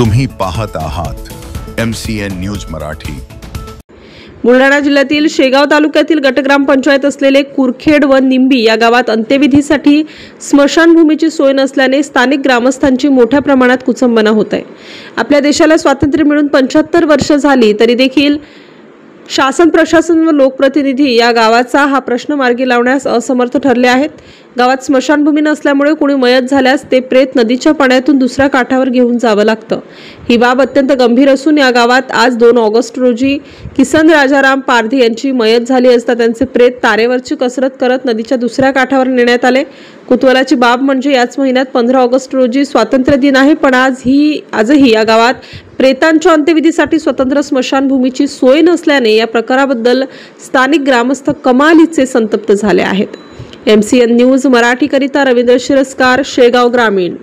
तुम्ही पाहत आहात MCN न्यूज मराठी। बुलढाणा जिल्ह्यातील शेगाव तालुक्यातील गटग्रामपंचायत असलेले कुरखेड व निंबी या गावात अंत्यविधीसाठी स्मशानभूमीची सोय नसल्याने स्थानिक ग्रामस्थांची मोठ्या प्रमाणात कुचंबना होत आहे। आपल्या देशाला स्वातंत्र्य मिळून 75 वर्ष झाली तरी देखील शासन प्रशासन व लोकप्रतिनिधी या गावाचा हा प्रश्न मार्गी लावण्यास असमर्थ ठरले आहेत। गावात स्मशानभूमी नसल्यामुळे कोणी मयत झाल्यास ते प्रेत नदीच्या पाण्यातून दुसऱ्या काठावर घेऊन जावं लागतं। ही बाब अत्यंत गंभीर असून या गावात आज 2 ऑगस्ट रोजी किसन राजाराम पारधी यांची मयत झाली असता त्यांचे प्रेत तारेवरची कसरत करत नदीच्या दुसऱ्या काठावर नेण्यात आले। कुतूहलाची बाब म्हणजे याच महिन्यात 15 ऑगस्ट रोजी स्वातंत्र्य दिन आहे, पण आजही या गावात प्रेतांच्या अंत्यविधीसाठी स्वतंत्र स्मशानभूमीची सोय नसल्याने या प्रकाराबद्दल स्थानिक ग्रामस्थ कमालीचे संतप्त झाले आहेत। MCN न्यूज मराठी करिता रवींद्र शिरस्कार, शेगाव ग्रामीण।